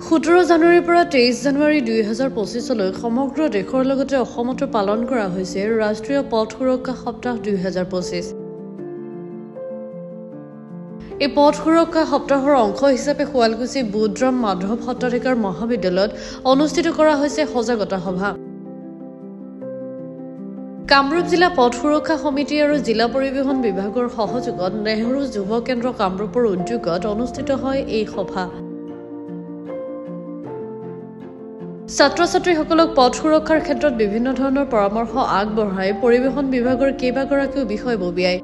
17 জানুৱাৰীৰ পৰা 23 জানুৱাৰী 2025লৈ সমগ্ৰ দেশৰ লগতে অসমতো পালন কৰা হৈছে ৰাষ্ট্ৰীয় পথ সুৰক্ষা সপ্তাহ 2025। এই পথ সুৰক্ষা সপ্তাহৰ অংশ হিচাপে শুৱালকুছি বুদ্ৰাম মাধৱ সত্ৰাধিকাৰ মহাবিদ্যালয়ত অনুষ্ঠিত কৰা হৈছে সজাগতা সভা। কামৰূপ জিলা পথ সুৰক্ষা সমিতি আৰু জিলা পৰিবহণ বিভাগৰ সহযোগত নেহৰু যুৱ কেন্দ্ৰ কামৰূপৰ উদ্যোগত অনুষ্ঠিত হয় এই সভা। ছাত্ৰ-ছাত্ৰীসকলক পথ সুৰক্ষাৰ ক্ষেত্ৰত বিভিন্ন ধৰণৰ পৰামৰ্শ আগবঢ়াই পৰিবহণ বিভাগৰ কেইবাগৰাকীও বিষয়ববীয়াই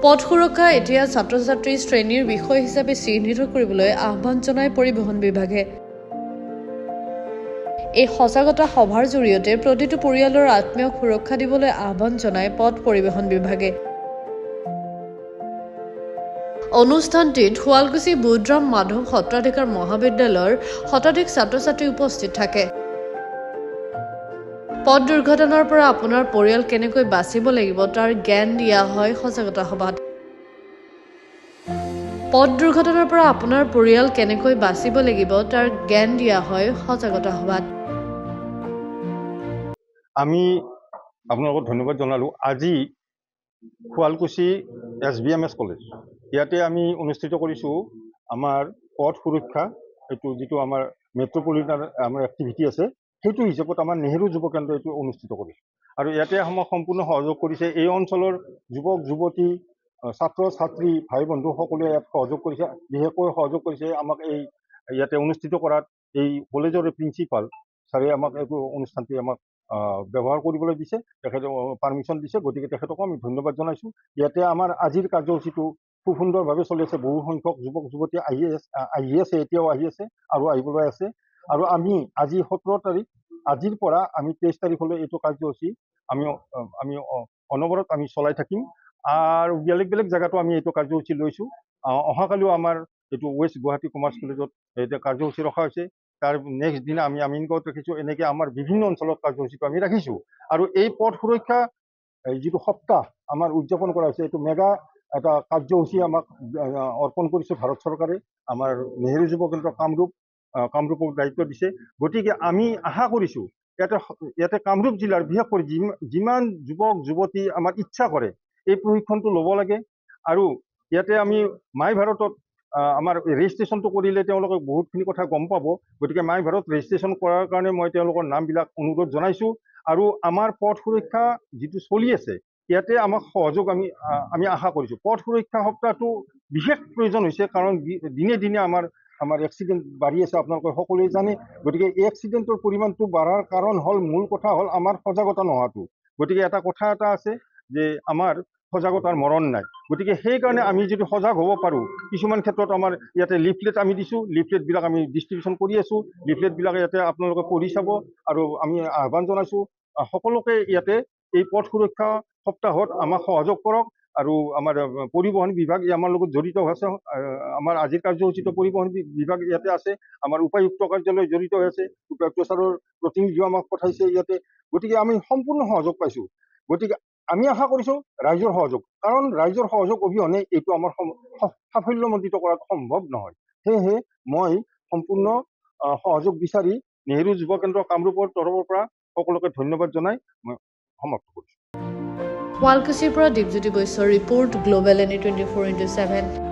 পথ সুৰক্ষা এতিয়া ছাত্ৰ-ছাত্ৰী শ্ৰেণীৰ বিষয় হিচাপে চিহ্নিত কৰিবলৈ আহ্বান জনায় পৰিবহণ বিভাগে। এই সজাগতা সভাৰ জৰিয়তে প্ৰতিটো পৰিয়ালৰ আত্মীয়ক সুৰক্ষা দিবলৈ আহ্বান জনায় পথ পৰিবহণ বিভাগে। অনুষ্ঠানটিত শুৱালকুছি বুদ্ৰাম মাধৱ সত্ৰাধিকাৰ মহাবিদ্যালয়ৰ শতাধিক ছাত্ৰ-ছাত্ৰী উপস্থিত থাকে। পথ দুৰ্ঘটনাৰ পৰা আপোনাৰ পৰিয়াল কেনেকৈ বাচিব লাগিব তাৰ জ্ঞান দিয়া হয় সজাগতা সভাত। পথ দুৰ্ঘটনাৰ পৰা আপোনাৰ পৰিয়াল কেনেকৈ বাচিব লাগিব তাৰ জ্ঞান দিয়া হয় সজাগতা সভাত। আমি আপোনালোকক ধন্যবাদ জনালোঁ। আজি শুৱালকুছি SBMS কলেজ ইয়াতে আমি অনুষ্ঠিত কৰিছোঁ আমাৰ পথ সুৰক্ষা, এইটো যিটো আমাৰ মেট্ৰপলিটান আমাৰ এক্টিভিটি আছে সেইটো হিচাপত আমাৰ নেহৰু যুৱ কেন্দ্ৰ এইটো অনুষ্ঠিত কৰিছোঁ। আৰু ইয়াতে আমাক সম্পূৰ্ণ সহযোগ কৰিছে এই অঞ্চলৰ যুৱক যুৱতী, ছাত্ৰ ছাত্ৰী, ভাই বন্ধু সকলোৱে ইয়াত সহযোগ কৰিছে। বিশেষকৈ সহযোগ কৰিছে আমাক এই ইয়াতে অনুষ্ঠিত কৰাত এই কলেজৰ প্ৰিন্সিপাল ছাৰে আমাক এইটো অনুষ্ঠানটি আমাক ব্যৱহাৰ কৰিবলৈ দিছে, তেখেতে পাৰ্মিশ্যন দিছে, গতিকে তেখেতকো আমি ধন্যবাদ জনাইছোঁ। ইয়াতে আমাৰ আজিৰ কাৰ্যসূচীটো খুব সুন্দৰভাৱে চলি আছে। বহু সংখ্যক যুৱক যুৱতী আহি আছে, এতিয়াও আহি আছে আৰু আহিবলৈ আছে। আৰু আমি আজি 17 তাৰিখ, আজিৰ পৰা আমি 23 তাৰিখলৈ এইটো কাৰ্যসূচী আমি অনবৰত আমি চলাই থাকিম। আৰু বেলেগ বেলেগ জেগাতো আমি এইটো কাৰ্যসূচী লৈছোঁ। অহাকালিও আমাৰ এইটো ৱেষ্ট গুৱাহাটী কমাৰ্চ কলেজত এতিয়া কাৰ্যসূচী ৰখা হৈছে। তাৰ নেক্সট দিনা আমি আমিনগাঁৱত ৰাখিছোঁ। এনেকৈ আমাৰ বিভিন্ন অঞ্চলত কাৰ্যসূচীটো আমি ৰাখিছোঁ। আৰু এই পথ সুৰক্ষা যিটো সপ্তাহ আমাৰ উদযাপন কৰা হৈছে, এইটো মেগা এটা কাৰ্যসূচী আমাক অৰ্পণ কৰিছে ভাৰত চৰকাৰে, আমাৰ নেহৰু যুৱ কেন্দ্ৰ কামৰূপক দায়িত্ব দিছে। গতিকে আমি আশা কৰিছোঁ ইয়াতে কামৰূপ জিলাৰ বিশেষ কৰি যিমান যুৱক যুৱতী আমাৰ ইচ্ছা কৰে এই প্ৰশিক্ষণটো ল'ব লাগে। আৰু ইয়াতে আমি মাই ভাৰতত আমাৰ ৰেজিষ্ট্ৰেশ্যনটো কৰিলে তেওঁলোকে বহুতখিনি কথা গম পাব। গতিকে মাই ভাৰত ৰেজিষ্ট্ৰেশ্যন কৰাৰ কাৰণে মই তেওঁলোকৰ নামবিলাক অনুৰোধ জনাইছোঁ। আৰু আমাৰ পথ সুৰক্ষা যিটো চলি আছে ইয়াতে আমাক সহযোগ আমি আশা কৰিছোঁ। পথ সুৰক্ষা সপ্তাহটো বিশেষ প্ৰয়োজন হৈছে, কাৰণ দিনে দিনে আমাৰ এক্সিডেণ্ট বাঢ়ি আছে, আপোনালোকে সকলোৱে জানে। গতিকে এই এক্সিডেণ্টৰ পৰিমাণটো বাঢ়াৰ কাৰণ হ'ল, মূল কথা হ'ল আমাৰ সজাগতা নোহোৱাটো। গতিকে এটা কথা আছে যে আমাৰ সজাগতাৰ মৰণ নাই। গতিকে সেইকাৰণে আমি যদি সজাগ হ'ব পাৰোঁ, কিছুমান ক্ষেত্ৰত আমাৰ ইয়াতে লিফলেট আমি দিছোঁ, লিফলেটবিলাক আমি ডিষ্ট্ৰিবিউশ্যন কৰি আছোঁ। লিফলেটবিলাক ইয়াতে আপোনালোকে পঢ়ি চাব। আৰু আমি আহ্বান জনাইছোঁ সকলোকে ইয়াতে এই পথ সুৰক্ষা সপ্তাহত আমাক সহযোগ কৰক। আৰু আমাৰ পৰিবহণ বিভাগ আমাৰ লগত জড়িত হৈ আছে। আমাৰ আজিৰ কাৰ্যসূচীটো পৰিবহণ বিভাগ ইয়াতে আছে, আমাৰ উপায়ুক্ত কাৰ্যালয় জড়িত হৈ আছে, উপায়ুক্ত ছাৰৰ প্ৰতিনিধিও আমাক পঠাইছে ইয়াতে। গতিকে আমি সম্পূৰ্ণ সহযোগ পাইছোঁ। গতিকে আমি আশা কৰিছোঁ ৰাইজৰ সহযোগ, কাৰণ ৰাইজৰ সহযোগ অবিহনে এইটো আমাৰ সাফল্যমণ্ডিত কৰাটো সম্ভৱ নহয়। সেয়েহে মই সম্পূৰ্ণ সহযোগ বিচাৰি নেহৰু যুৱ কেন্দ্ৰ কামৰূপৰ তৰফৰ পৰা সকলোকে ধন্যবাদ জনাই মই সমাপ্ত কৰিছোঁ। শুৱালকুছিৰ পৰা দীপজ্যোতি বৈশ্যৰ ৰিপৰ্ট, গ্ল'বেল NE 24/7।